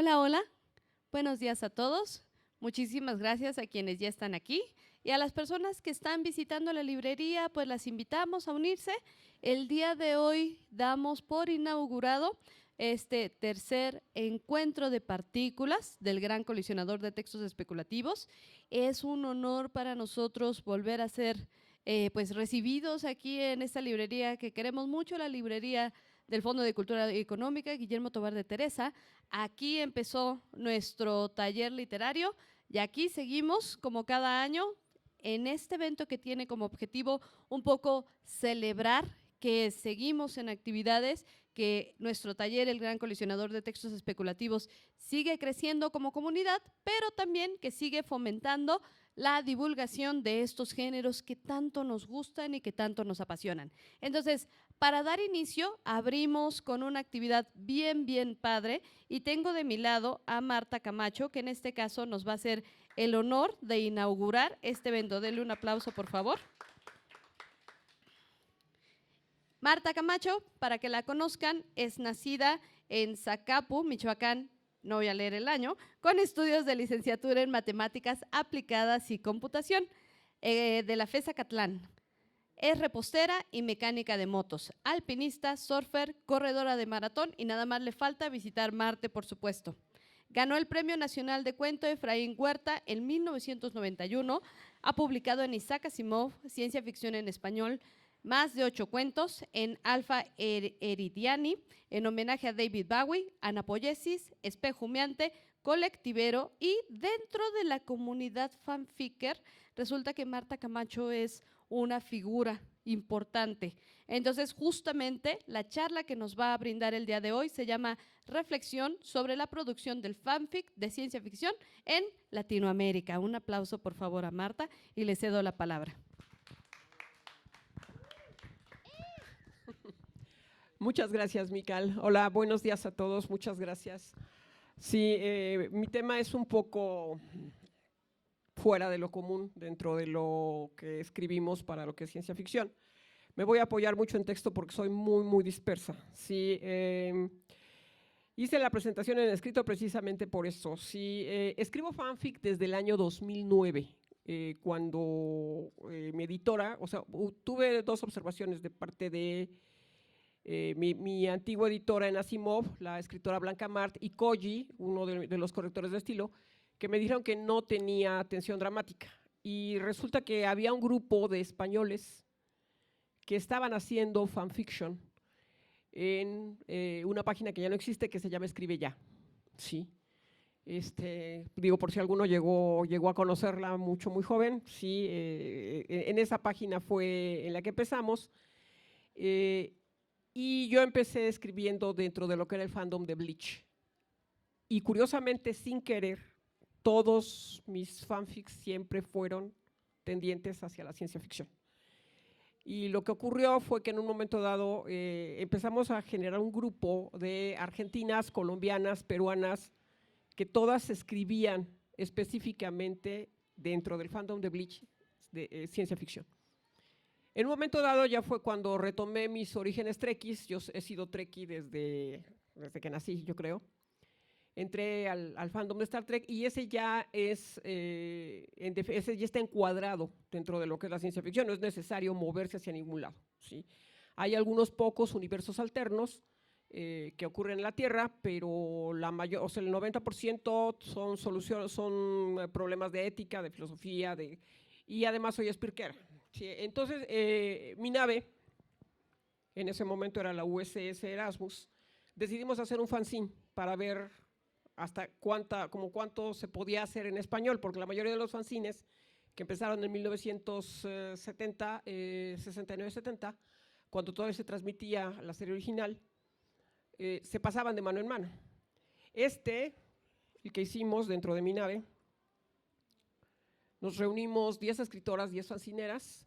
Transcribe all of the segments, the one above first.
Hola, hola. Buenos días a todos. Muchísimas gracias a quienes ya están aquí y a las personas que están visitando la librería, pues las invitamos a unirse. El día de hoy damos por inaugurado este tercer encuentro de partículas del Gran Colisionador de Textos Especulativos. Es un honor para nosotros volver a ser pues recibidos aquí en esta librería que queremos mucho, la librería del Fondo de Cultura Económica, Guillermo Tobar de Teresa. Aquí empezó nuestro taller literario y aquí seguimos como cada año en este evento que tiene como objetivo un poco celebrar que seguimos en actividades, que nuestro taller, el Gran Colisionador de Textos Especulativos, sigue creciendo como comunidad, pero también que sigue fomentando la divulgación de estos géneros que tanto nos gustan y que tanto nos apasionan. Entonces, para dar inicio, abrimos con una actividad bien padre y tengo de mi lado a Marta Camacho, que en este caso nos va a hacer el honor de inaugurar este evento. Denle un aplauso, por favor. Marta Camacho, para que la conozcan, es nacida en Zacapu, Michoacán, no voy a leer el año, con estudios de licenciatura en Matemáticas Aplicadas y Computación de la FES Acatlán. Es repostera y mecánica de motos, alpinista, surfer, corredora de maratón y nada más le falta visitar Marte, por supuesto. Ganó el Premio Nacional de Cuento Efraín Huerta en 1991, ha publicado en Isaac Asimov, Ciencia Ficción en Español, más de 8 cuentos, en Alfa Eridiani, en homenaje a David Bowie, Anapoyesis, Espejo Humeante, Colectivero, y dentro de la comunidad fanficker resulta que Marta Camacho es una figura importante. Entonces, justamente la charla que nos va a brindar el día de hoy se llama Reflexión sobre la producción del fanfic de ciencia ficción en Latinoamérica. Un aplauso, por favor, a Marta y le cedo la palabra. Muchas gracias, Mical. Hola, buenos días a todos, muchas gracias. Sí, mi tema es un poco fuera de lo común dentro de lo que escribimos para lo que es ciencia ficción. Me voy a apoyar mucho en texto porque soy muy dispersa. Sí, hice la presentación en escrito precisamente por eso. Sí, escribo fanfic desde el año 2009. Cuando mi editora, o sea, tuve dos observaciones de parte de mi antigua editora en Asimov, la escritora Blanca Mart, y Koji, uno de los correctores de estilo, que me dijeron que no tenía tensión dramática. Y resulta que había un grupo de españoles que estaban haciendo fanfiction en una página que ya no existe, que se llama Escribe Ya. Sí. Digo, por si alguno llegó a conocerla muy joven, sí, en esa página fue en la que empezamos. Y yo empecé escribiendo dentro de lo que era el fandom de Bleach. Y curiosamente, sin querer, todos mis fanfics siempre fueron tendientes hacia la ciencia ficción. Y lo que ocurrió fue que en un momento dado empezamos a generar un grupo de argentinas, colombianas, peruanas, que todas escribían específicamente dentro del fandom de Bleach de ciencia ficción. En un momento dado ya fue cuando retomé mis orígenes trekkies. Yo he sido trekkie desde que nací, yo creo. Entré al fandom de Star Trek y ese ya ese ya está encuadrado dentro de lo que es la ciencia ficción. No es necesario moverse hacia ningún lado, ¿sí? Hay algunos pocos universos alternos que ocurren en la Tierra, pero el 90% son problemas de ética, de filosofía, y además soy speaker. Sí, entonces, mi nave, en ese momento era la USS Erasmus, decidimos hacer un fanzine para ver hasta cuánto se podía hacer en español, porque la mayoría de los fanzines que empezaron en 1970, 69-70, cuando todavía se transmitía la serie original, se pasaban de mano en mano. El que hicimos dentro de mi nave, nos reunimos 10 escritoras, 10 fanzineras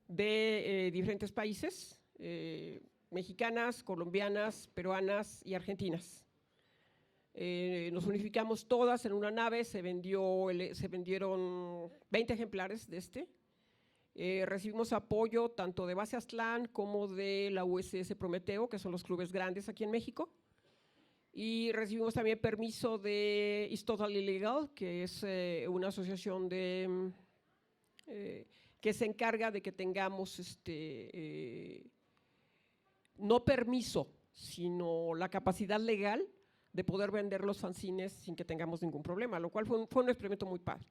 de diferentes países, mexicanas, colombianas, peruanas y argentinas. Nos unificamos todas en una nave, se vendieron 20 ejemplares de recibimos apoyo tanto de Base Aztlán como de la USS Prometeo, que son los clubes grandes aquí en México. Y recibimos también permiso de It's Totally Legal, que es una asociación que se encarga de que tengamos no permiso, sino la capacidad legal de poder vender los fanzines sin que tengamos ningún problema, lo cual fue un experimento muy padre.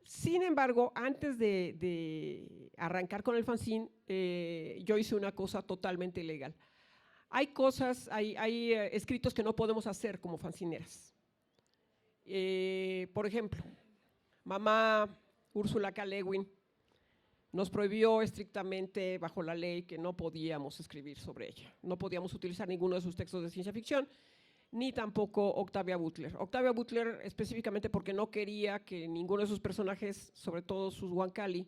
Sin embargo, antes de arrancar con el fanzine, yo hice una cosa totalmente ilegal. Hay escritos que no podemos hacer como fanzineras. Por ejemplo, mamá Úrsula K. Lewin nos prohibió estrictamente bajo la ley que no podíamos escribir sobre ella. No podíamos utilizar ninguno de sus textos de ciencia ficción, ni tampoco Octavia Butler. Octavia Butler específicamente porque no quería que ninguno de sus personajes, sobre todo sus Oankali,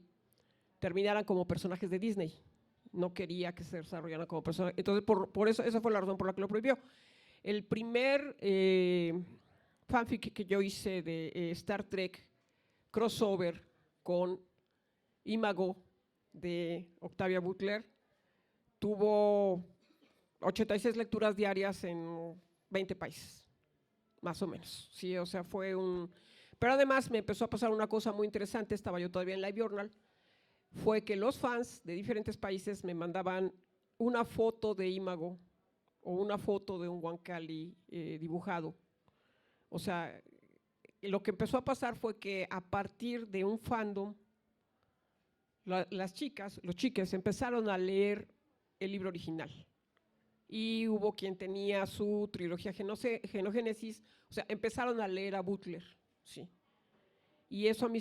terminaran como personajes de Disney. No quería que se desarrollaran como personajes. Entonces, por eso, esa fue la razón por la que lo prohibió. El primer fanfic que yo hice de Star Trek crossover con Imago de Octavia Butler tuvo 86 lecturas diarias en 20 países, más o menos. Sí, o sea, fue un… Pero además me empezó a pasar una cosa muy interesante, estaba yo todavía en Live Journal, fue que los fans de diferentes países me mandaban una foto de Imago o una foto de un Oankali dibujado. O sea, lo que empezó a pasar fue que a partir de un fandom, los chiques empezaron a leer el libro original. Y hubo quien tenía su trilogía Genogénesis, o sea, empezaron a leer a Butler, sí. Y eso a mí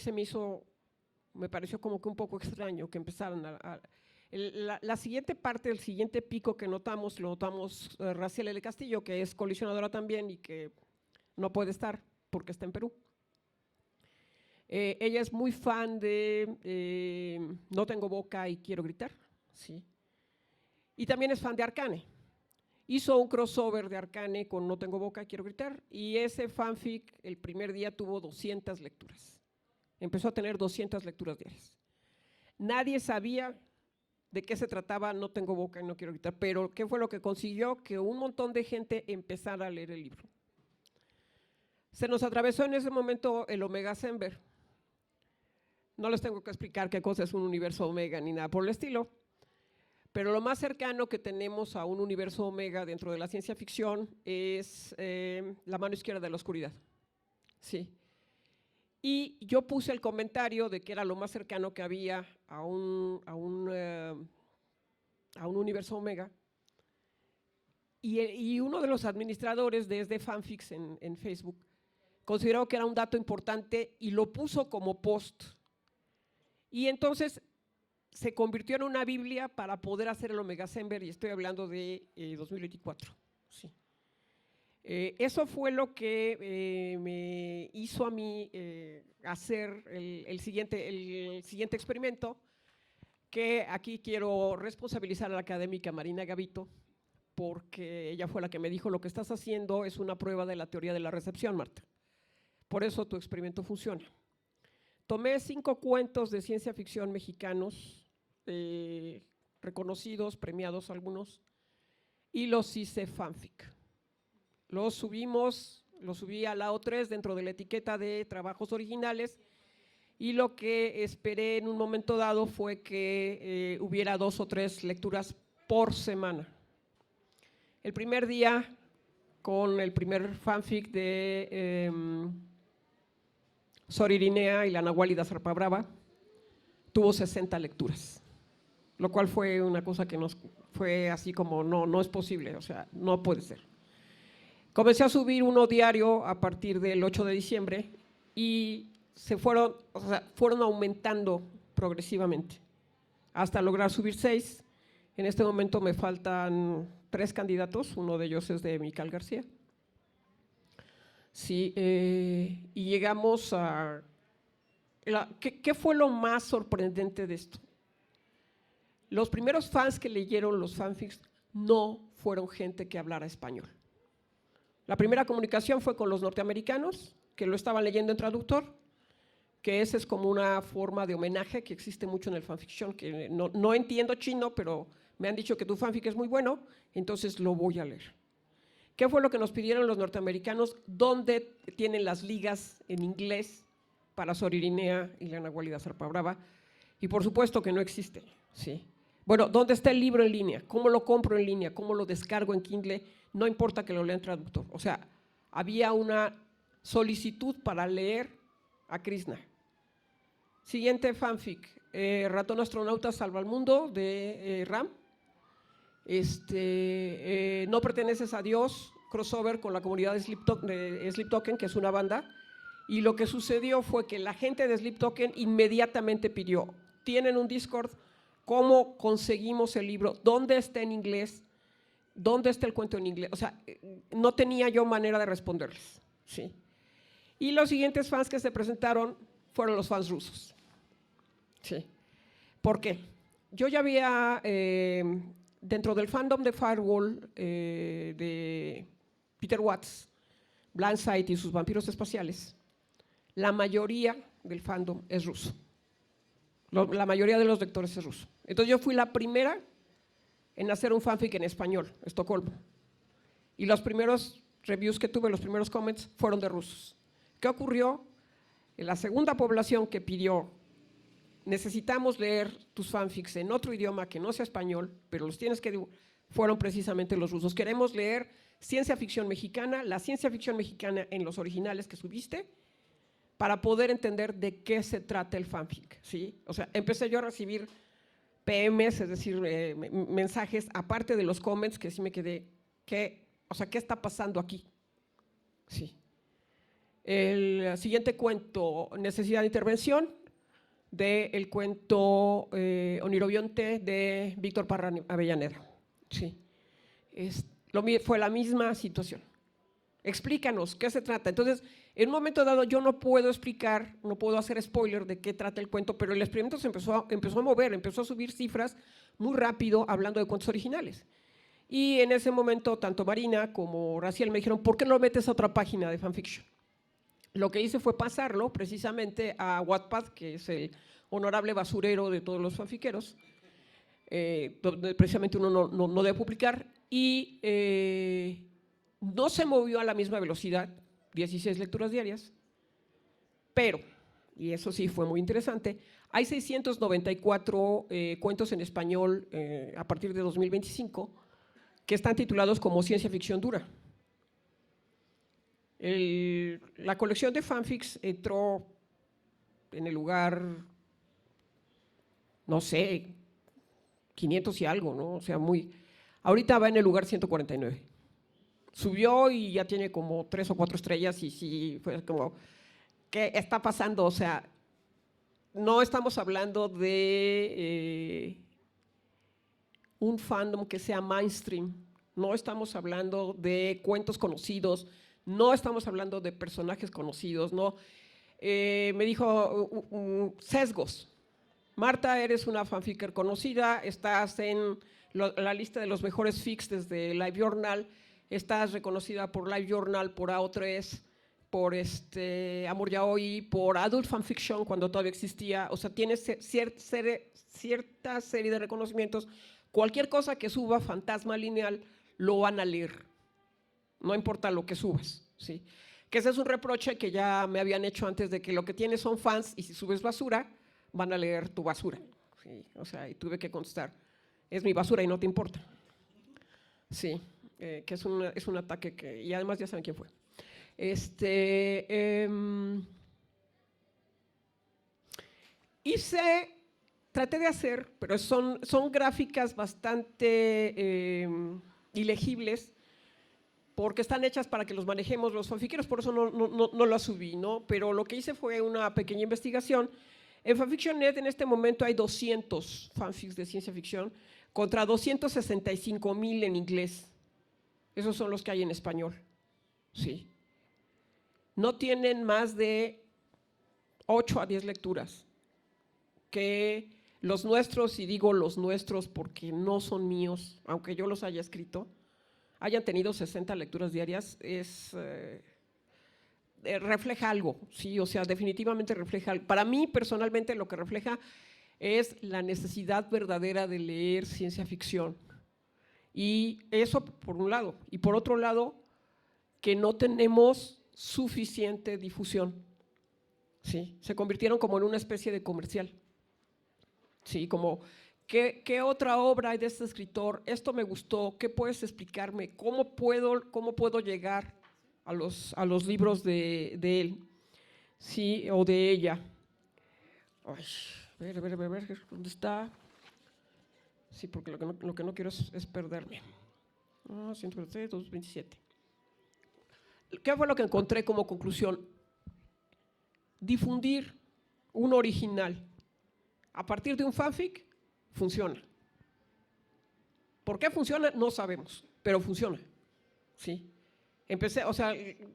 me pareció como que un poco extraño que empezaran la siguiente parte, el siguiente pico que notamos, lo notamos Raciel L. Castillo, que es colisionadora también y que no puede estar porque está en Perú. Ella es muy fan de No tengo boca y quiero gritar, sí. Y también es fan de Arcane. Hizo un crossover de Arcane con No tengo boca y quiero gritar, y ese fanfic el primer día tuvo 200 lecturas. Empezó a tener 200 lecturas diarias. Nadie sabía de qué se trataba No tengo boca y no quiero gritar, pero ¿qué fue lo que consiguió? Que un montón de gente empezara a leer el libro. Se nos atravesó en ese momento el Omega Sember. No les tengo que explicar qué cosa es un universo Omega ni nada por el estilo, pero lo más cercano que tenemos a un universo Omega dentro de la ciencia ficción es La mano izquierda de la oscuridad. Sí. Y yo puse el comentario de que era lo más cercano que había a un universo Omega. Y uno de los administradores de fanfics en Facebook consideró que era un dato importante y lo puso como post. Y entonces se convirtió en una Biblia para poder hacer el Omega Sember, y estoy hablando de 2024. Sí. Eso fue lo que me hizo a mí hacer el siguiente experimento, que aquí quiero responsabilizar a la académica Marina Gavito, porque ella fue la que me dijo: lo que estás haciendo es una prueba de la teoría de la recepción, Marta. Por eso tu experimento funciona. Tomé 5 cuentos de ciencia ficción mexicanos, reconocidos, premiados algunos, y los hice fanfic. Los subí a la O3 dentro de la etiqueta de trabajos originales, y lo que esperé en un momento dado fue que hubiera 2 o 3 lecturas por semana. El primer día, con el primer fanfic de Sor Irinea y la Nahuálida Zarpa Brava, tuvo 60 lecturas, lo cual fue una cosa que nos fue así como no es posible, o sea, no puede ser. Comencé a subir uno diario a partir del 8 de diciembre y fueron aumentando progresivamente hasta lograr subir 6. En este momento me faltan 3 candidatos, uno de ellos es de Mical García. Sí, y llegamos a… ¿Qué fue lo más sorprendente de esto? Los primeros fans que leyeron los fanfics no fueron gente que hablara español. La primera comunicación fue con los norteamericanos, que lo estaban leyendo en traductor, que esa es como una forma de homenaje que existe mucho en el fanfiction, que no entiendo chino, pero me han dicho que tu fanfic es muy bueno, entonces lo voy a leer. ¿Qué fue lo que nos pidieron los norteamericanos? ¿Dónde tienen las ligas en inglés para Sor Irinea y la Nahualidad Zarpa Brava? Y por supuesto que no existe, ¿sí? Bueno, ¿dónde está el libro en línea? ¿Cómo lo compro en línea? ¿Cómo lo descargo en Kindle? No importa que lo lea en traductor. O sea, había una solicitud para leer a Krishna. Siguiente fanfic, Ratón Astronauta Salva al Mundo, de Ram. No perteneces a Dios, crossover con la comunidad de Sleep Token, que es una banda. Y lo que sucedió fue que la gente de Sleep Token inmediatamente pidió, tienen un Discord, ¿cómo conseguimos el libro? ¿Dónde está en inglés? ¿Dónde está el cuento en inglés? O sea, no tenía yo manera de responderles, ¿sí? Y los siguientes fans que se presentaron fueron los fans rusos, ¿sí? ¿Por qué? Yo ya había, dentro del fandom de Firewall, de Peter Watts, Blindside y sus vampiros espaciales, la mayoría del fandom es ruso. La mayoría de los lectores es ruso. Entonces yo fui la primera en hacer un fanfic en español, Estocolmo. Y los primeros reviews que tuve, los primeros comments, fueron de rusos. ¿Qué ocurrió? En la segunda población que pidió, necesitamos leer tus fanfics en otro idioma que no sea español, pero los tienes que… fueron precisamente los rusos. Queremos leer ciencia ficción mexicana, la ciencia ficción mexicana en los originales que subiste, para poder entender de qué se trata el fanfic, ¿sí? O sea, empecé yo a recibir PMs, es decir, mensajes, aparte de los comments, que sí me quedé, o sea, ¿qué está pasando aquí? Sí. El siguiente cuento, Necesidad de Intervención, del cuento Onirobionte de Víctor Parra Avellaneda. Sí. Fue la misma situación. Explícanos, ¿qué se trata? Entonces, en un momento dado yo no puedo explicar, no puedo hacer spoiler de qué trata el cuento, pero el experimento se empezó a mover, empezó a subir cifras muy rápido hablando de cuentos originales. Y en ese momento, tanto Marina como Raciel me dijeron, ¿por qué no lo metes a otra página de fanfiction? Lo que hice fue pasarlo precisamente a Wattpad, que es el honorable basurero de todos los fanfiqueros, donde precisamente uno no debe publicar, y no se movió a la misma velocidad, 16 lecturas diarias, pero, y eso sí fue muy interesante, hay 694 cuentos en español a partir de 2025 que están titulados como ciencia ficción dura. La colección de fanfics entró en el lugar, no sé, 500 y algo, ¿no? O sea, ahorita va en el lugar 149. Subió y ya tiene como 3 o 4 estrellas y sí, fue como, ¿qué está pasando? O sea, no estamos hablando de un fandom que sea mainstream, no estamos hablando de cuentos conocidos, no estamos hablando de personajes conocidos, ¿no? Me dijo sesgos. Marta, eres una fanficker conocida, estás en la lista de los mejores fics desde LiveJournal, estás reconocida por LiveJournal, por AO3, por Amor Yaoi, por Adult Fanfiction cuando todavía existía, o sea, tienes cierta serie de reconocimientos. Cualquier cosa que suba Fantasma Lineal lo van a leer, no importa lo que subas, ¿sí? Que ese es un reproche que ya me habían hecho antes, de que lo que tienes son fans y si subes basura, van a leer tu basura, ¿sí? O sea, y tuve que contestar, es mi basura y no te importa. Sí, que es un ataque que, y además ya saben quién fue. Traté de hacer, pero son gráficas bastante ilegibles, porque están hechas para que los manejemos los fanfiqueros, por eso no las subí, ¿no? Pero lo que hice fue una pequeña investigación. En Fanfiction.net en este momento hay 200 fanfics de ciencia ficción contra 265,000 en inglés. Esos son los que hay en español, sí. No tienen más de 8 a 10 lecturas. Que los nuestros, y digo los nuestros porque no son míos, aunque yo los haya escrito, hayan tenido 60 lecturas diarias, refleja algo, sí, o sea, definitivamente refleja algo. Para mí, personalmente, lo que refleja es la necesidad verdadera de leer ciencia ficción. Y eso por un lado. Y por otro lado, que no tenemos suficiente difusión. ¿Sí? Se convirtieron como en una especie de comercial. ¿Sí? Como, ¿qué otra obra hay de este escritor? Esto me gustó, ¿qué puedes explicarme? ¿Cómo puedo llegar a los libros de él? ¿Sí? O de ella. Ay, a ver, ¿dónde está? Sí, porque lo que no quiero es perderme. 123, 227. ¿Qué fue lo que encontré como conclusión? Difundir un original a partir de un fanfic funciona. ¿Por qué funciona? No sabemos, pero funciona. ¿Sí?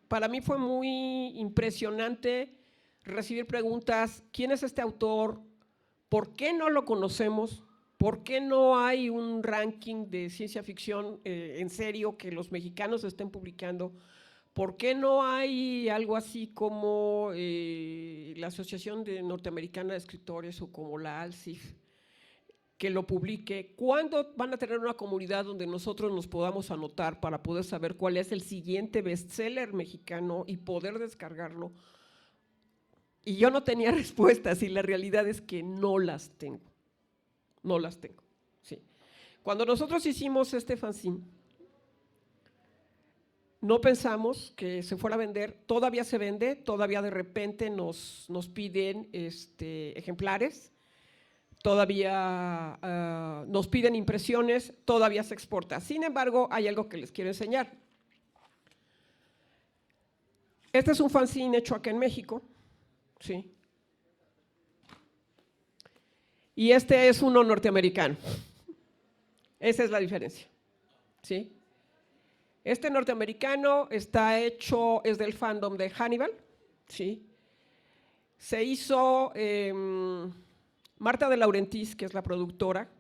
Para mí fue muy impresionante recibir preguntas: ¿quién es este autor? ¿Por qué no lo conocemos? ¿Por qué no hay un ranking de ciencia ficción en serio que los mexicanos estén publicando? ¿Por qué no hay algo así como la Asociación Norteamericana de Escritores o como la ALCIF que lo publique? ¿Cuándo van a tener una comunidad donde nosotros nos podamos anotar para poder saber cuál es el siguiente bestseller mexicano y poder descargarlo? Y yo no tenía respuestas y la realidad es que no las tengo. No las tengo. Sí. Cuando nosotros hicimos este fanzine, no pensamos que se fuera a vender. Todavía se vende, todavía de repente nos piden ejemplares, todavía nos piden impresiones, todavía se exporta. Sin embargo, hay algo que les quiero enseñar. Este es un fanzine hecho acá en México, ¿sí? Y este es uno norteamericano. Esa es la diferencia, ¿sí? Este norteamericano está hecho, es del fandom de Hannibal, ¿sí? Se hizo, Marta de Laurentiis, que es la productora,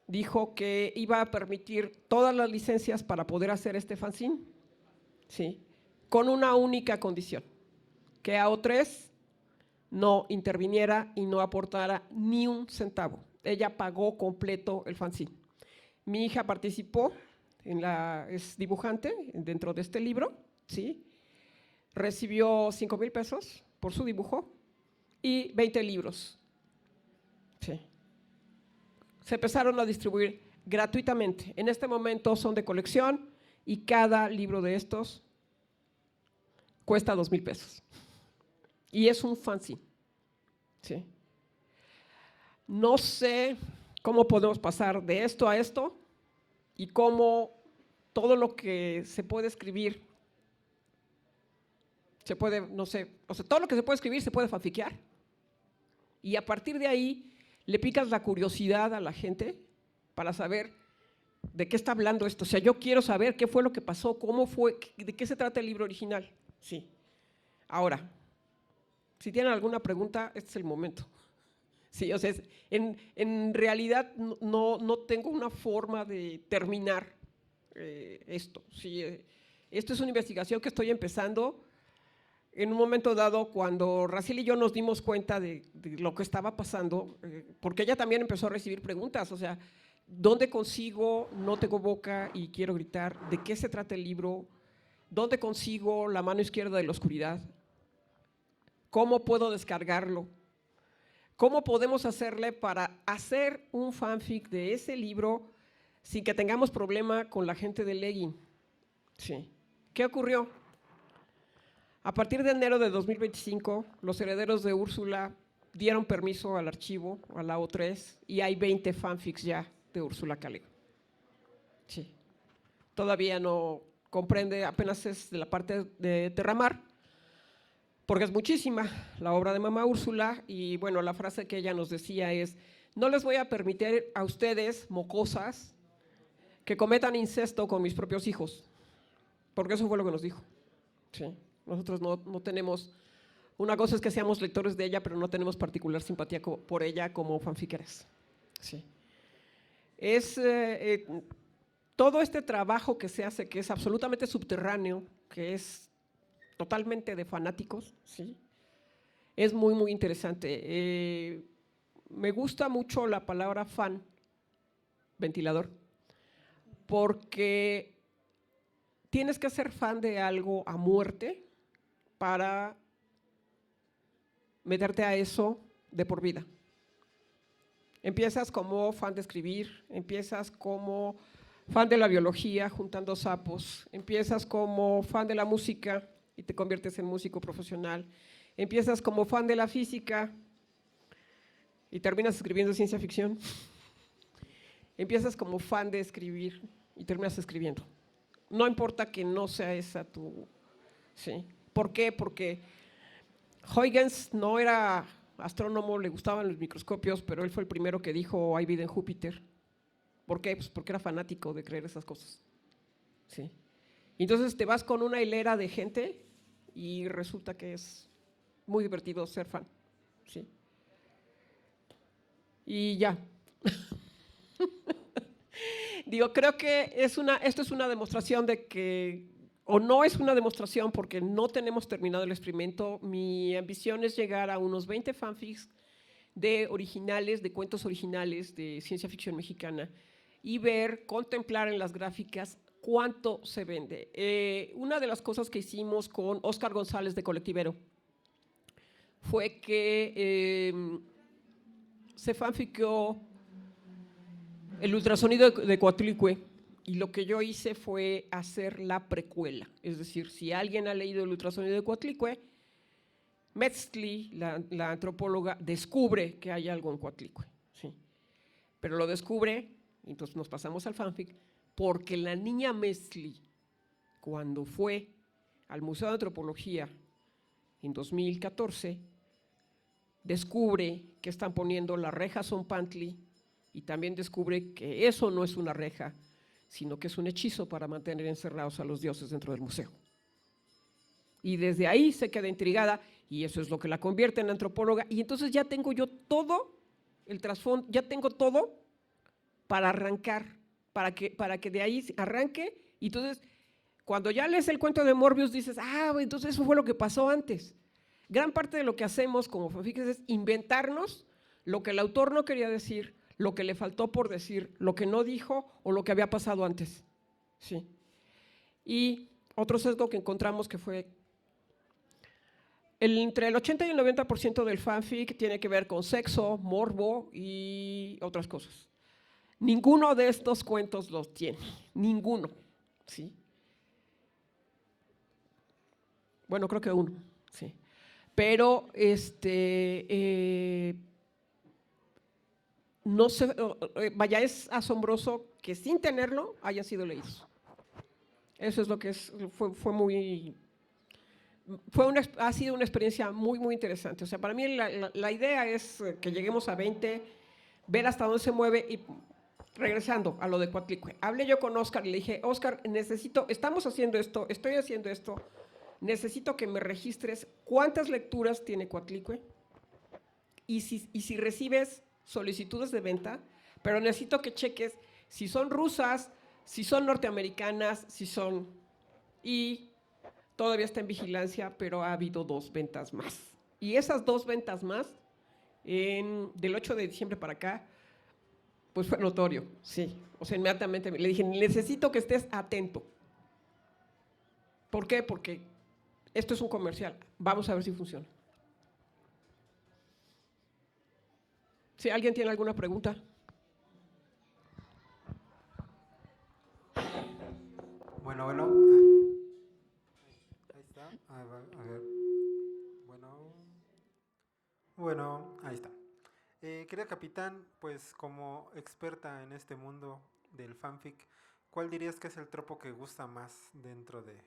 dijo que iba a permitir todas las licencias para poder hacer este fanzine, ¿sí? Con una única condición: que AO3 no interviniera y no aportara ni un centavo. Ella pagó completo el fanzine. Mi hija participó, es dibujante dentro de este libro, ¿sí? Recibió 5,000 pesos por su dibujo y 20 libros. Sí. Se empezaron a distribuir gratuitamente. En este momento son de colección y cada libro de estos cuesta 2,000 pesos. Y es un fanzine. ¿Sí? No sé cómo podemos pasar de esto a esto y cómo todo lo que se puede escribir se puede, no sé, o sea, todo lo que se puede escribir se puede fanfiquear. Y a partir de ahí le picas la curiosidad a la gente para saber de qué está hablando esto. O sea, yo quiero saber qué fue lo que pasó, cómo fue, de qué se trata el libro original. Sí. Ahora, si tienen alguna pregunta, este es el momento. Sí, o sea, en realidad no tengo una forma de terminar esto. Sí, esto es una investigación que estoy empezando. En un momento dado, cuando Raciel y yo nos dimos cuenta de lo que estaba pasando, porque ella también empezó a recibir preguntas, o sea, ¿dónde consigo No tengo boca y quiero gritar? ¿De qué se trata el libro? ¿Dónde consigo La mano izquierda de la oscuridad? ¿Cómo puedo descargarlo? ¿Cómo podemos hacerle para hacer un fanfic de ese libro sin que tengamos problema con la gente de Leggin? Sí. ¿Qué ocurrió? A partir de enero de 2025, los herederos de Úrsula dieron permiso al archivo, a la O3, y hay 20 fanfics ya de Úrsula K. Le Guin. Sí. Todavía no comprende, apenas es de la parte de Terramar, porque es muchísima la obra de mamá Úrsula, y bueno, la frase que ella nos decía es: no les voy a permitir a ustedes, mocosas, que cometan incesto con mis propios hijos, porque eso fue lo que nos dijo. Sí. Nosotros no tenemos, una cosa es que seamos lectores de ella, pero no tenemos particular simpatía por ella como fanfiqueras. Sí. Es todo este trabajo que se hace, que es absolutamente subterráneo, que es totalmente de fanáticos, ¿sí? Es muy, muy interesante. Me gusta mucho la palabra fan, ventilador, porque tienes que ser fan de algo a muerte para meterte a eso de por vida. Empiezas como fan de escribir, empiezas como fan de la biología, juntando sapos, empiezas como fan de la música y te conviertes en músico profesional, empiezas como fan de la física y terminas escribiendo ciencia ficción, empiezas como fan de escribir y terminas escribiendo. No importa que no sea esa tu… ¿sí? ¿Por qué? Porque Huygens no era astrónomo, le gustaban los microscopios, pero él fue el primero que dijo hay vida en Júpiter. ¿Por qué? Pues porque era fanático de creer esas cosas. ¿Sí? Entonces te vas con una hilera de gente y resulta que es muy divertido ser fan. ¿Sí? Y ya. Digo, creo que esto es una demostración de que, o no es una demostración porque no tenemos terminado el experimento. Mi ambición es llegar a unos 20 fanfics de originales, de cuentos originales de ciencia ficción mexicana y ver, contemplar en las gráficas cuánto se vende. Una de las cosas que hicimos con Óscar González de Colectivero fue que se fanfiqueó el ultrasonido de Coatlicue, y lo que yo hice fue hacer la precuela. Es decir, si alguien ha leído el ultrasonido de Coatlicue, Metzli, la antropóloga, descubre que hay algo en Coatlicue, ¿sí? Pero lo descubre, entonces nos pasamos al fanfic, porque la niña Metzli, cuando fue al Museo de Antropología en 2014, descubre que están poniendo la reja Zompantli y también descubre que eso no es una reja, sino que es un hechizo para mantener encerrados a los dioses dentro del museo. Y desde ahí se queda intrigada y eso es lo que la convierte en antropóloga. Y entonces ya tengo yo todo el trasfondo, ya tengo todo para arrancar, para que de ahí arranque. Y entonces, cuando ya lees el cuento de Morbius, dices, entonces eso fue lo que pasó antes. Gran parte de lo que hacemos como fanfics es inventarnos lo que el autor no quería decir, lo que le faltó por decir, lo que no dijo o lo que había pasado antes. ¿Sí? Y otro sesgo que encontramos que fue entre el 80 y el 90% del fanfic tiene que ver con sexo, morbo y otras cosas. Ninguno de estos cuentos los tiene, ninguno. ¿Sí? Bueno, creo que uno, sí. Pero no sé, vaya, es asombroso que sin tenerlo haya sido leído. Eso es lo que ha sido una experiencia muy, muy interesante. O sea, para mí la idea es que lleguemos a 20, ver hasta dónde se mueve y regresando a lo de Coatlicue. Hablé yo con Óscar y le dije, Óscar, estamos haciendo esto, estoy haciendo esto, necesito que me registres cuántas lecturas tiene Coatlicue y si recibes solicitudes de venta, pero necesito que cheques si son rusas, si son norteamericanas, si son… Y todavía está en vigilancia, pero ha habido 2 ventas más. Y esas 2 ventas más, del 8 de diciembre para acá, pues fue notorio, sí. O sea, inmediatamente le dije, necesito que estés atento. ¿Por qué? Porque esto es un comercial. Vamos a ver si funciona. Si alguien tiene alguna pregunta. Bueno. Ahí está. A ver. Bueno, ahí está. Querida capitán, pues como experta en este mundo del fanfic, ¿cuál dirías que es el tropo que gusta más dentro de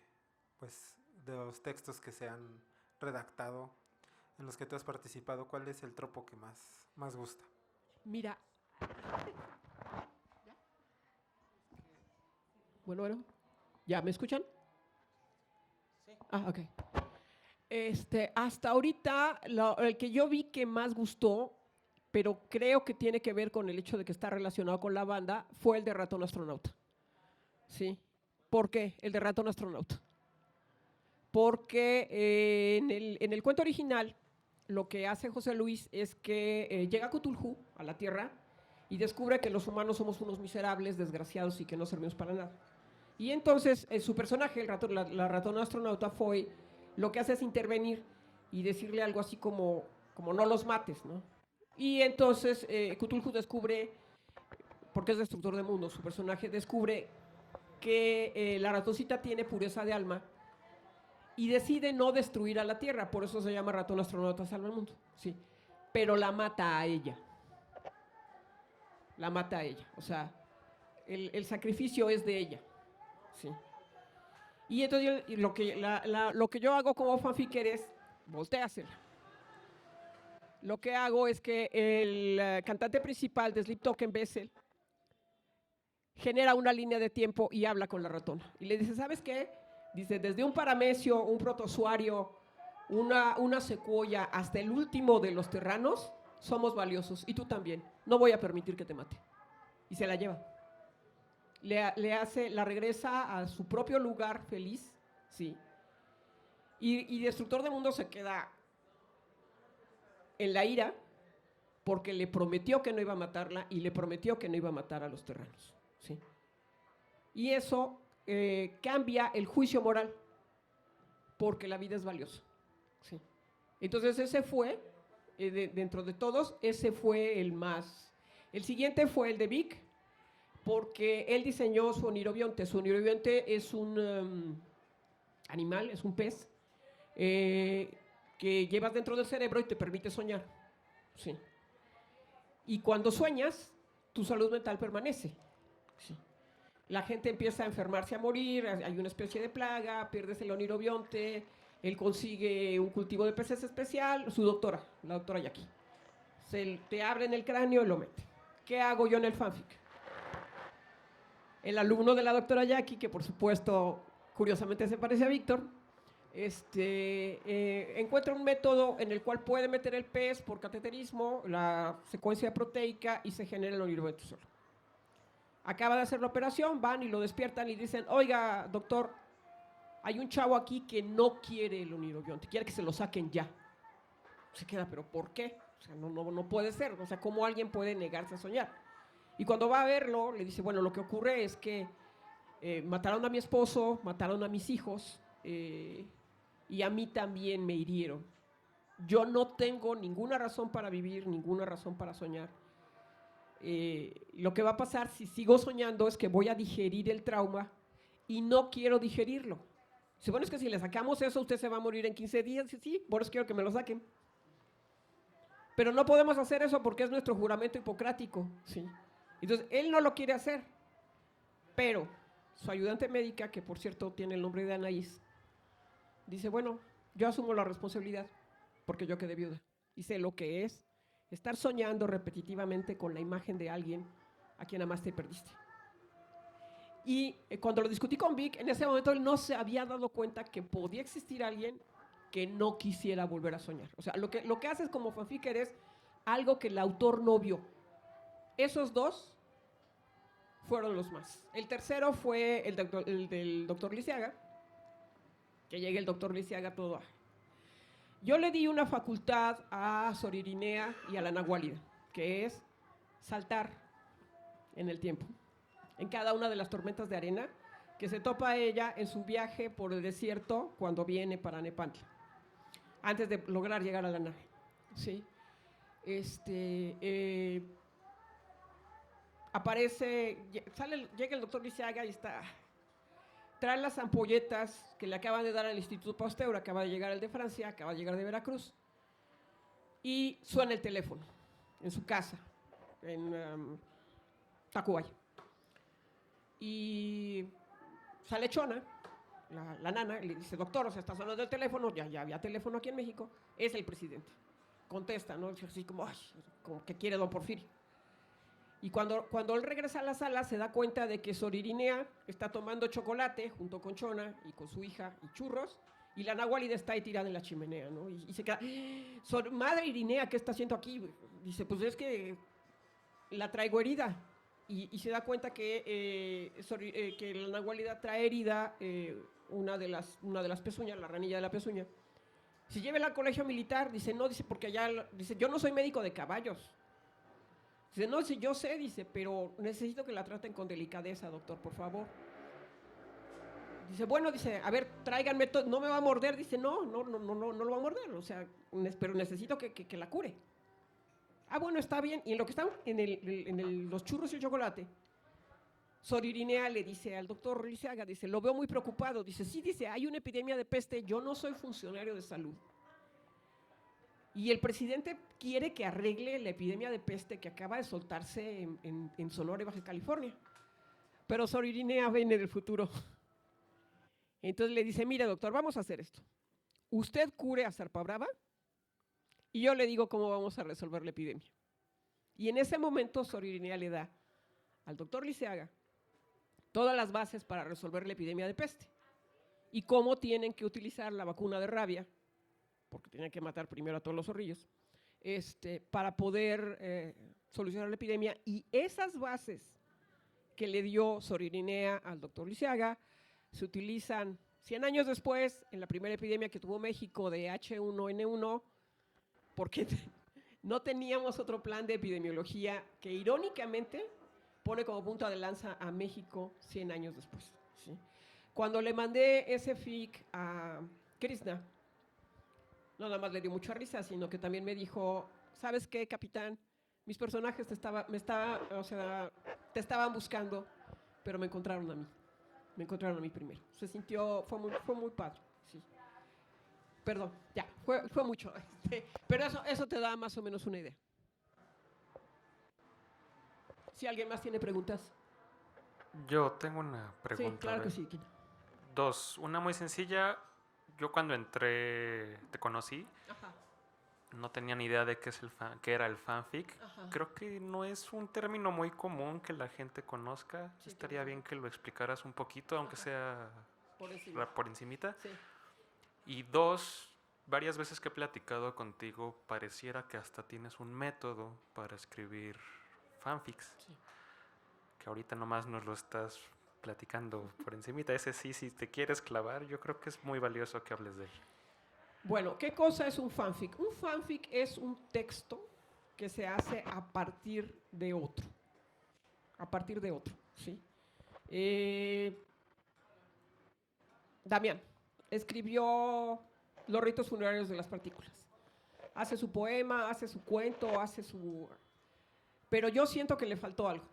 los textos que se han redactado, en los que tú has participado? ¿Cuál es el tropo que más gusta? Mira. Bueno. ¿Ya me escuchan? Sí. Ok. Hasta ahorita, el que yo vi que más gustó, pero creo que tiene que ver con el hecho de que está relacionado con la banda, fue el de Ratón Astronauta. ¿Sí? ¿Por qué el de Ratón Astronauta? Porque en el cuento original, lo que hace José Luis es que llega Cthulhu a la Tierra y descubre que los humanos somos unos miserables, desgraciados y que no servimos para nada. Y entonces su personaje, la ratona astronauta, fue, lo que hace es intervenir y decirle algo así como no los mates, ¿no? Y entonces Cthulhu descubre, porque es destructor de mundos, su personaje descubre que la ratoncita tiene pureza de alma y decide no destruir a la Tierra, por eso se llama ratón astronauta salva el mundo, ¿sí? Pero la mata a ella. La mata a ella, o sea, el sacrificio es de ella, ¿sí? Y entonces lo que yo hago como fanficker es volteársela. Lo que hago es que el cantante principal de Sleep Token, Bessel, genera una línea de tiempo y habla con la ratona. Y le dice, ¿sabes qué? Dice, desde un paramecio, un protozoario, una secuoya, hasta el último de los terranos, somos valiosos. Y tú también. No voy a permitir que te mate. Y se la lleva. La regresa a su propio lugar feliz, ¿sí? Y Destructor de Mundo se queda en la ira porque le prometió que no iba a matarla y le prometió que no iba a matar a los terranos, ¿sí? Y eso cambia el juicio moral porque la vida es valiosa, ¿sí? Entonces ese fue, dentro de todos, ese fue el más. El siguiente fue el de Vic, porque él diseñó su onirobionte. Su onirobionte es un animal, es un pez, que llevas dentro del cerebro y te permite soñar, ¿sí? Y cuando sueñas, tu salud mental permanece, ¿sí? La gente empieza a enfermarse, a morir, hay una especie de plaga, pierdes el onirobionte, él consigue un cultivo de peces especial, su doctora, la doctora Jackie, te abren el cráneo y lo mete. ¿Qué hago yo en el fanfic? El alumno de la doctora Jackie, que por supuesto, curiosamente se parece a Víctor, encuentra un método en el cual puede meter el pez por cateterismo, la secuencia proteica, y se genera el onirobionte solo. Acaba de hacer la operación, van y lo despiertan y dicen, oiga, doctor, hay un chavo aquí que no quiere el onirobionte, quiere que se lo saquen ya. Se queda, ¿pero por qué? O sea, no puede ser, o sea, ¿cómo alguien puede negarse a soñar? Y cuando va a verlo, le dice, bueno, lo que ocurre es que mataron a mi esposo, mataron a mis hijos, y a mí también me hirieron. Yo no tengo ninguna razón para vivir, ninguna razón para soñar. Lo que va a pasar si sigo soñando es que voy a digerir el trauma y no quiero digerirlo. Dice, bueno, es que si le sacamos eso, usted se va a morir en 15 días. Dice, sí, por eso quiero que me lo saquen. Pero no podemos hacer eso porque es nuestro juramento hipocrático, ¿sí? Entonces, él no lo quiere hacer, pero su ayudante médica, que por cierto tiene el nombre de Anaís, dice, bueno, yo asumo la responsabilidad porque yo quedé viuda y sé lo que es estar soñando repetitivamente con la imagen de alguien a quien amaste y perdiste. Y cuando lo discutí con Vic, en ese momento él no se había dado cuenta que podía existir alguien que no quisiera volver a soñar. O sea, lo que haces como fanficker es algo que el autor no vio. Esos dos fueron los más. El tercero fue el del doctor Lisiaga, que llega el doctor Lisiaga todo. Yo le di una facultad a Sor Irinea y a la Nahuálida, que es saltar en el tiempo, en cada una de las tormentas de arena que se topa ella en su viaje por el desierto cuando viene para Nepantla, antes de lograr llegar a la nave, ¿sí? Llega el doctor Lisiaga y trae las ampolletas que le acaban de dar al Instituto Pasteur, acaba de llegar el de Francia, acaba de llegar de Veracruz, y suena el teléfono en su casa, en Tacubaya. Y sale Chona, la nana, y le dice, doctor, o sea, está sonando el teléfono, ya había teléfono aquí en México, es el presidente. Contesta, ¿no? Así como que quiere don Porfirio. Y cuando él regresa a la sala, se da cuenta de que Sor Irinea está tomando chocolate junto con Chona y con su hija y churros, y la Nahuálida está ahí tirada en la chimenea, ¿no? Y se queda, Sor Madre Irinea, ¿qué está haciendo aquí? Dice, pues es que la traigo herida. Y se da cuenta que la Nahuálida trae herida una de las pezuñas, la ranilla de la pezuña. Si llévela al colegio militar, dice, no, dice, porque dice, yo no soy médico de caballos. Dice, no, dice, yo sé, dice, pero necesito que la traten con delicadeza, doctor, por favor. Dice, bueno, dice, a ver, tráiganme todo, no me va a morder. Dice, no lo va a morder, o sea, pero necesito que la cure. Ah, bueno, está bien. Y en lo que están los churros y el chocolate, Sor Irinea le dice al doctor Liceaga, dice, lo veo muy preocupado. Dice, sí, dice, hay una epidemia de peste, yo no soy funcionario de salud. Y el presidente quiere que arregle la epidemia de peste que acaba de soltarse en Sonora y Baja California. Pero Sor Irinea viene del futuro. Entonces le dice, mire doctor, vamos a hacer esto. Usted cure a Zarpa Brava y yo le digo cómo vamos a resolver la epidemia. Y en ese momento Sor Irinea le da al doctor Liceaga todas las bases para resolver la epidemia de peste y cómo tienen que utilizar la vacuna de rabia, porque tenían que matar primero a todos los zorrillos, para poder solucionar la epidemia. Y esas bases que le dio Sor Irinea al doctor Liceaga se utilizan 100 años después en la primera epidemia que tuvo México de H1N1, porque no teníamos otro plan de epidemiología que irónicamente pone como punta de lanza a México 100 años después. ¿Sí? Cuando le mandé ese FIC a Krishna, no nada más le dio mucha risa, sino que también me dijo, ¿sabes qué, capitán? Mis personajes te estaban buscando, pero me encontraron a mí. Me encontraron a mí primero. Fue muy padre. Sí. Perdón, ya, fue mucho. Pero eso te da más o menos una idea. Si alguien más tiene preguntas. Yo tengo una pregunta. Sí, claro que sí. Dos. Una muy sencilla. Yo cuando entré, te conocí, Ajá. no tenía ni idea de qué era el fanfic. Ajá. Creo que no es un término muy común que la gente conozca. Sí, estaría claro. bien que lo explicaras un poquito, aunque sea por encimita. Sí. Y dos, varias veces que he platicado contigo, pareciera que hasta tienes un método para escribir fanfics. Sí. Que ahorita nomás nos lo estás platicando por encimita. Ese sí, si te quieres clavar, yo creo que es muy valioso que hables de él. Bueno, ¿qué cosa es un fanfic? Un fanfic es un texto que se hace a partir de otro. A partir de otro, ¿sí? Damián escribió Los ritos funerarios de las partículas. Hace su poema, hace su cuento, pero yo siento que le faltó algo.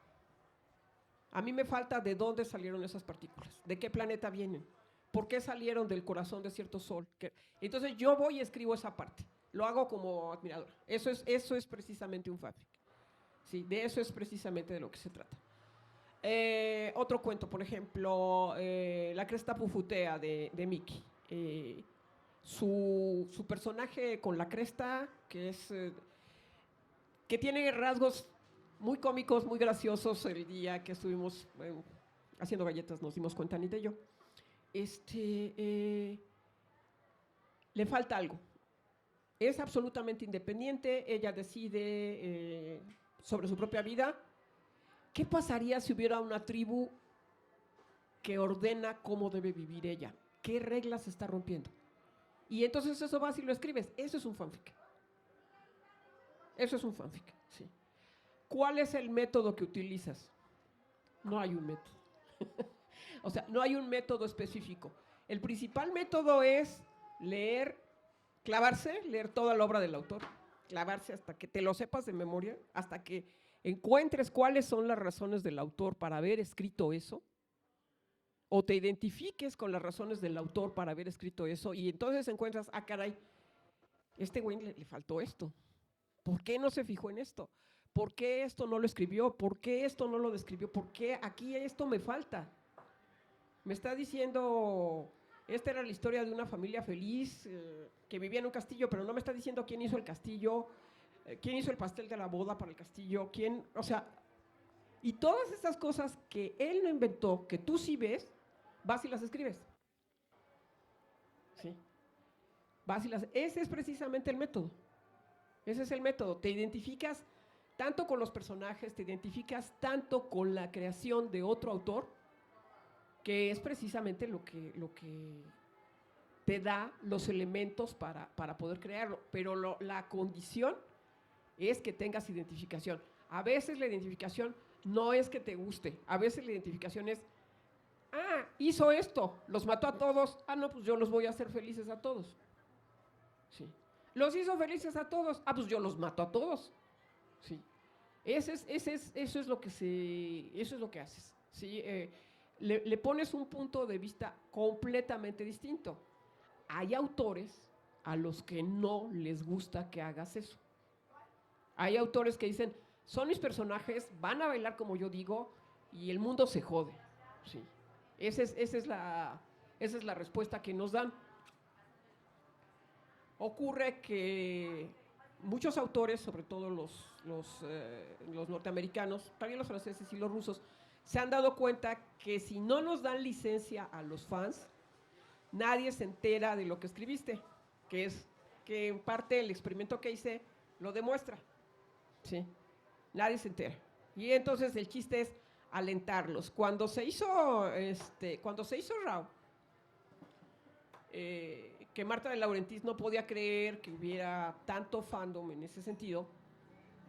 A mí me falta de dónde salieron esas partículas, de qué planeta vienen, por qué salieron del corazón de cierto sol. Entonces yo voy y escribo esa parte, lo hago como admirador. Eso es precisamente un fanfic. Sí, de eso es precisamente de lo que se trata. Otro cuento, por ejemplo, La cresta pufutea de Mickey. Su personaje con la cresta, que tiene rasgos muy cómicos, muy graciosos. El día que estuvimos haciendo galletas nos dimos cuenta, Anita y yo. Le falta algo. Es absolutamente independiente, ella decide sobre su propia vida. ¿Qué pasaría si hubiera una tribu que ordena cómo debe vivir ella? ¿Qué reglas se está rompiendo? Y entonces eso vas y lo escribes. Eso es un fanfic. Eso es un fanfic, sí. ¿Cuál es el método que utilizas? No hay un método. O sea, no hay un método específico. El principal método es leer, clavarse, leer toda la obra del autor, clavarse hasta que te lo sepas de memoria, hasta que encuentres cuáles son las razones del autor para haber escrito eso, o te identifiques con las razones del autor para haber escrito eso, y entonces encuentras, ah, caray, este güey le faltó esto. ¿Por qué no se fijó en esto? ¿Por qué esto no lo escribió? ¿Por qué esto no lo describió? ¿Por qué aquí esto me falta? Me está diciendo, esta era la historia de una familia feliz que vivía en un castillo, pero no me está diciendo quién hizo el castillo, quién hizo el pastel de la boda para el castillo, y todas esas cosas que él no inventó, que tú sí ves, vas y las escribes. ¿Sí? Ese es precisamente el método. Ese es el método. Te identificas tanto con los personajes, te identificas tanto con la creación de otro autor, que es precisamente lo que te da los elementos para poder crearlo. Pero la condición es que tengas identificación. A veces la identificación no es que te guste, a veces la identificación es hizo esto, los mató a todos, no, pues yo los voy a hacer felices a todos. Sí. Los hizo felices a todos, pues yo los mato a todos. Sí. Eso es lo que haces. ¿Sí? Le pones un punto de vista completamente distinto. Hay autores a los que no les gusta que hagas eso. Hay autores que dicen, son mis personajes, van a bailar como yo digo y el mundo se jode. Sí. Esa es la respuesta que nos dan. Ocurre que muchos autores, sobre todo los norteamericanos, también los franceses y los rusos, se han dado cuenta que si no nos dan licencia a los fans, nadie se entera de lo que escribiste, que en parte el experimento que hice lo demuestra. ¿Sí? Nadie se entera. Y entonces el chiste es alentarlos. Cuando se hizo Raw, que Marta de Laurentiis no podía creer que hubiera tanto fandom en ese sentido,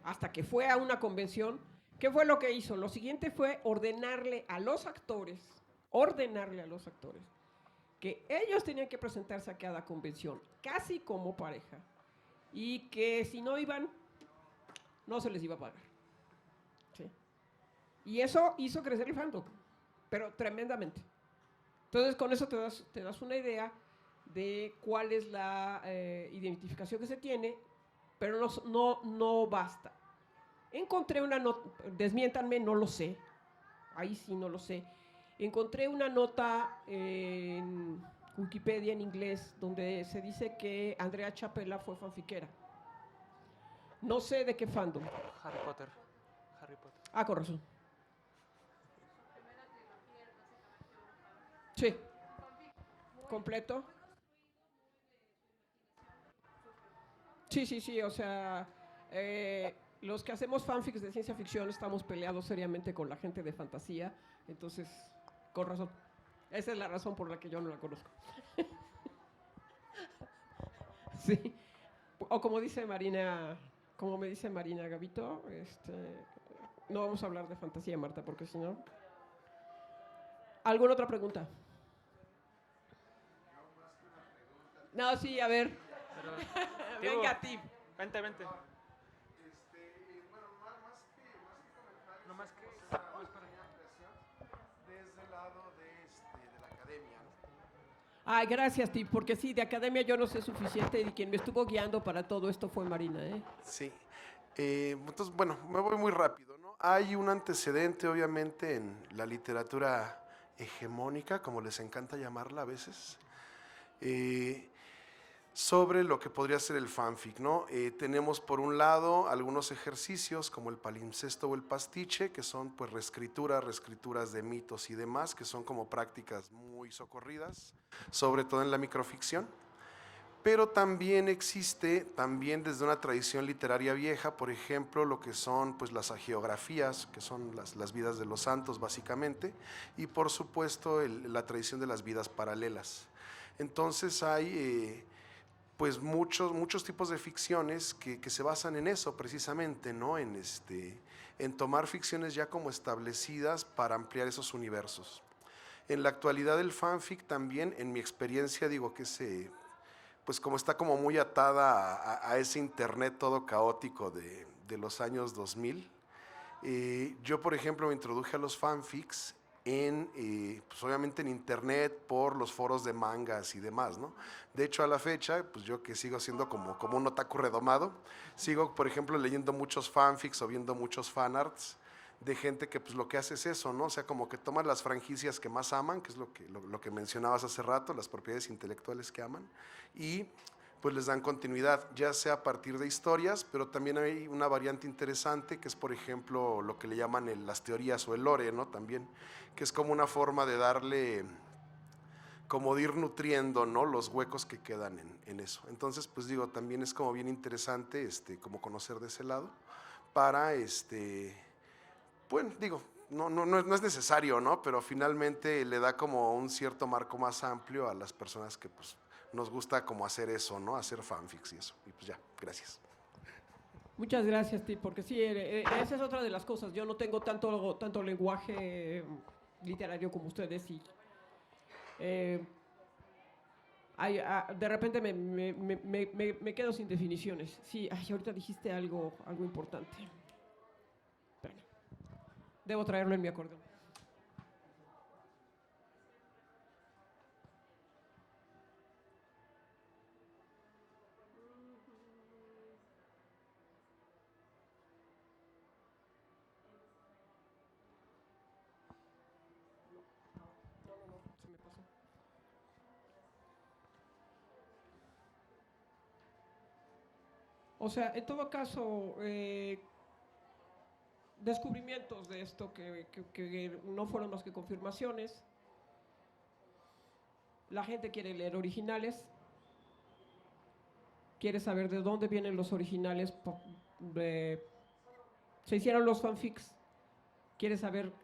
hasta que fue a una convención. ¿Qué fue lo que hizo? Lo siguiente fue ordenarle a los actores que ellos tenían que presentarse a cada convención, casi como pareja, y que si no iban, no se les iba a pagar. ¿Sí? Y eso hizo crecer el fandom, pero tremendamente. Entonces, con eso te das una idea de cuál es la identificación que se tiene, pero no basta. Encontré una nota, desmiéntanme, no lo sé, ahí sí no lo sé. Encontré una nota en Wikipedia en inglés donde se dice que Andrea Chapela fue fanfiquera. No sé de qué fandom. Harry Potter. Con razón. Sí. ¿Completo? Sí, o sea, los que hacemos fanfics de ciencia ficción estamos peleados seriamente con la gente de fantasía, entonces, con razón. Esa es la razón por la que yo no la conozco. Sí. O como me dice Marina Gavito, no vamos a hablar de fantasía, Marta, porque si no... ¿Alguna otra pregunta? No, sí, a ver. Pero, Venga, Tip. Vente. Bueno, más que desde el lado de la academia, ¿no? Ay, gracias, Tip, porque sí, de academia yo no sé suficiente y quien me estuvo guiando para todo esto fue Marina, ¿eh? Sí. Entonces, bueno, me voy muy rápido, ¿no? Hay un antecedente, obviamente, en la literatura hegemónica, como les encanta llamarla a veces, sobre lo que podría ser el fanfic, ¿no? Tenemos por un lado algunos ejercicios como el palimpsesto o el pastiche, que son pues reescrituras de mitos y demás, que son como prácticas muy socorridas, sobre todo en la microficción. Pero también existe, desde una tradición literaria vieja, por ejemplo, lo que son pues las hagiografías, que son las vidas de los santos básicamente, y por supuesto la tradición de las vidas paralelas. Entonces hay pues muchos tipos de ficciones que se basan en eso precisamente, ¿no? En tomar ficciones ya como establecidas para ampliar esos universos. En la actualidad el fanfic también, en mi experiencia, digo que pues como está como muy atada a ese internet todo caótico de los años 2000, yo por ejemplo me introduje a los fanfics pues obviamente en internet por los foros de mangas y demás, ¿no? De hecho a la fecha, pues yo que sigo siendo como un otaku redomado, sigo por ejemplo leyendo muchos fanfics o viendo muchos fanarts de gente que pues lo que hace es eso, ¿no? O sea, como que toman las franquicias que más aman, que es lo que mencionabas hace rato, las propiedades intelectuales que aman, y pues les dan continuidad, ya sea a partir de historias, pero también hay una variante interesante que es, por ejemplo, lo que le llaman las teorías o el lore, ¿no? También, que es como una forma de darle, como de ir nutriendo, ¿no? Los huecos que quedan en eso. Entonces, pues digo, también es como bien interesante, como conocer de ese lado, para, bueno, digo, no es necesario, ¿no? Pero finalmente le da como un cierto marco más amplio a las personas que, pues, nos gusta como hacer eso, ¿no? Hacer fanfics y eso. Y pues ya, gracias. Muchas gracias, Tip, porque sí, esa es otra de las cosas. Yo no tengo tanto lenguaje literario como ustedes y de repente me quedo sin definiciones. Sí, ahorita dijiste algo importante. Espérame. Debo traerlo en mi acordeón. Se me pasó. O sea, en todo caso, descubrimientos de esto que no fueron más que confirmaciones. La gente quiere leer originales, quiere saber de dónde vienen los originales. Se hicieron los fanfics, quiere saber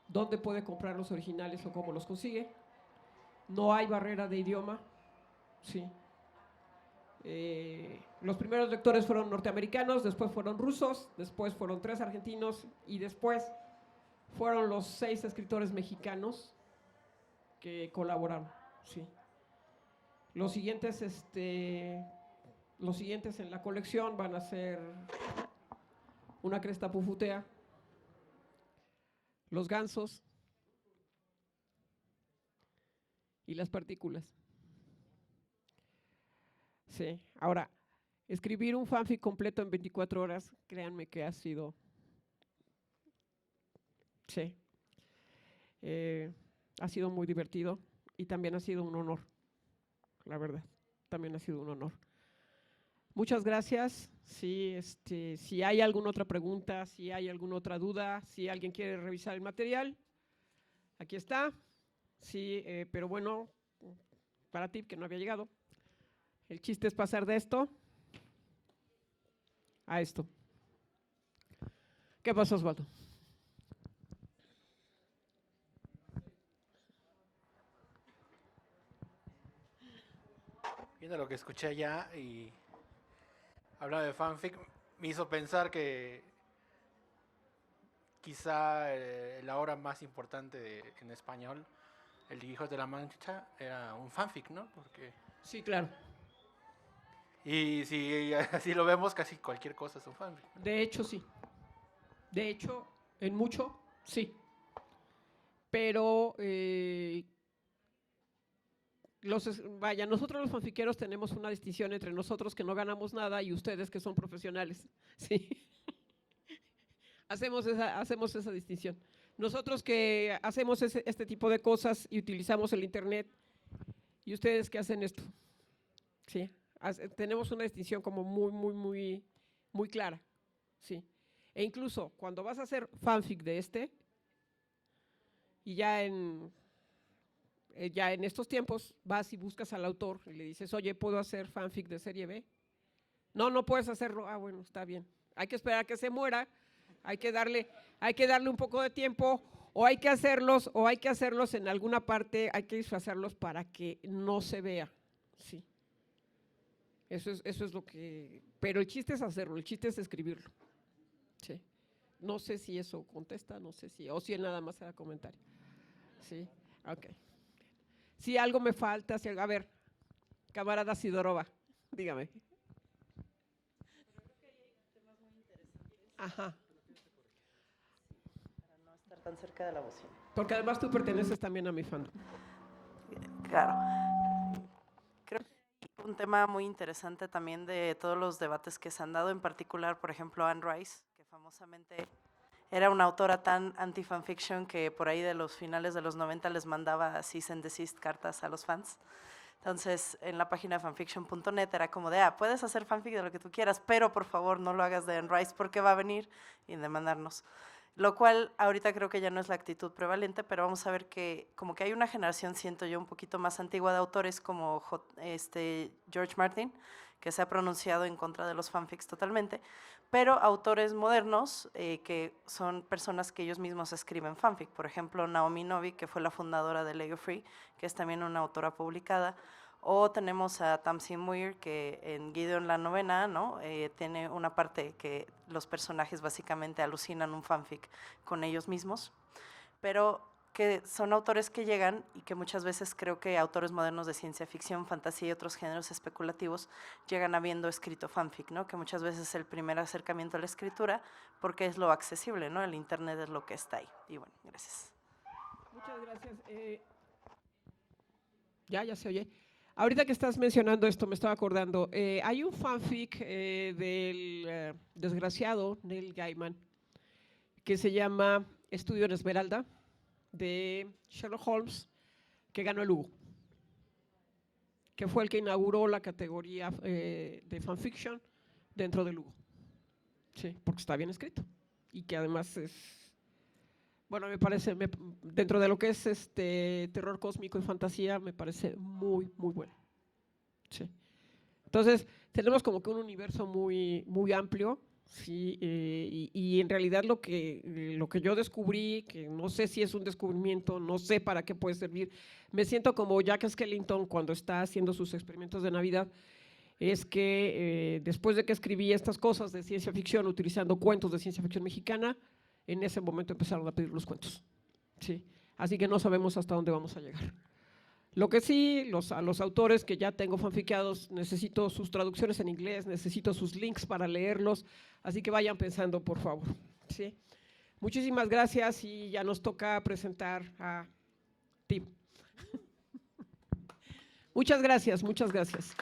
dónde puede comprar los originales o cómo los consigue. No hay barrera de idioma, sí. Los primeros lectores fueron norteamericanos, después fueron rusos, después fueron 3 argentinos y después fueron los 6 escritores mexicanos que colaboraron, sí. Los siguientes en la colección van a ser Una cresta pufutea, Los gansos y Las partículas. Sí, ahora, escribir un fanfic completo en 24 horas, créanme que ha sido, sí, ha sido muy divertido y también ha sido un honor, la verdad, también ha sido un honor. Muchas gracias. Sí, si hay alguna otra pregunta, si hay alguna otra duda, si alguien quiere revisar el material, aquí está. Sí, pero bueno, para ti que no había llegado, el chiste es pasar de esto a esto. ¿Qué pasó, Osvaldo? Viendo lo que escuché allá y hablando de fanfic, me hizo pensar que quizá la obra más importante en español, El Hijo de la Mancha, era un fanfic, ¿no? Porque Sí, claro. y si así lo vemos, casi cualquier cosa es un fanfic. De hecho, sí. De hecho, en mucho, sí. Pero, nosotros los fanfiqueros tenemos una distinción entre nosotros que no ganamos nada y ustedes que son profesionales. Sí. Hacemos esa distinción. Nosotros que hacemos este tipo de cosas y utilizamos el internet y ustedes que hacen esto. Sí. Tenemos una distinción como muy clara. Sí. E incluso cuando vas a hacer fanfic de y ya en estos tiempos vas y buscas al autor y le dices, oye, ¿puedo hacer fanfic de serie B? No puedes hacerlo. Ah, bueno, está bien. Hay que esperar a que se muera, hay que darle un poco de tiempo, o hay que hacerlos en alguna parte, hay que disfrazarlos para que no se vea. Sí. Eso es lo que… Pero el chiste es hacerlo, el chiste es escribirlo. Sí. No sé si eso contesta, no sé si… O si nada más era comentario. Sí, ok. Si algo me falta, a ver, camarada Sidorova, dígame. Ajá. Para no estar tan cerca de la bocina. Porque además tú perteneces también a mi fandom. Claro. Creo que hay un tema muy interesante también de todos los debates que se han dado, en particular, por ejemplo, Anne Rice, que famosamente era una autora tan anti-fanfiction que por ahí de los finales de los 90 les mandaba cease and desist cartas a los fans. Entonces, en la página fanfiction.net era como de, puedes hacer fanfic de lo que tú quieras, pero por favor no lo hagas de Anne Rice porque va a venir y demandarnos. Lo cual ahorita creo que ya no es la actitud prevalente, pero vamos a ver que como que hay una generación, siento yo, un poquito más antigua de autores como George Martin, que se ha pronunciado en contra de los fanfics totalmente, pero autores modernos que son personas que ellos mismos escriben fanfic. Por ejemplo, Naomi Novik, que fue la fundadora de Lego Free, que es también una autora publicada. O tenemos a Tamsin Muir, que en Gideon la novena, ¿no? Tiene una parte que los personajes básicamente alucinan un fanfic con ellos mismos. Pero que son autores que llegan y que muchas veces creo que autores modernos de ciencia ficción, fantasía y otros géneros especulativos llegan habiendo escrito fanfic, ¿no? Que muchas veces es el primer acercamiento a la escritura porque es lo accesible, ¿no? El internet es lo que está ahí. Y bueno, gracias. Muchas gracias. Ya se oye. Ahorita que estás mencionando esto, me estaba acordando. Hay un fanfic del desgraciado Neil Gaiman que se llama Estudio en Esmeralda, de Sherlock Holmes, que ganó el Hugo, que fue el que inauguró la categoría de fanfiction dentro del Hugo. Sí, porque está bien escrito y que además es, bueno, me parece, dentro de lo que es terror cósmico y fantasía, me parece muy, muy bueno. Sí. Entonces, tenemos como que un universo muy, muy amplio. Sí, y en realidad lo que yo descubrí, que no sé si es un descubrimiento, no sé para qué puede servir, me siento como Jack Skellington cuando está haciendo sus experimentos de Navidad, es que después de que escribí estas cosas de ciencia ficción utilizando cuentos de ciencia ficción mexicana, en ese momento empezaron a pedir los cuentos. ¿Sí? Así que no sabemos hasta dónde vamos a llegar. Lo que sí, a los autores que ya tengo fanfiqueados, necesito sus traducciones en inglés, necesito sus links para leerlos, así que vayan pensando, por favor. ¿Sí? Muchísimas gracias y ya nos toca presentar a Tim. Muchas gracias, muchas gracias.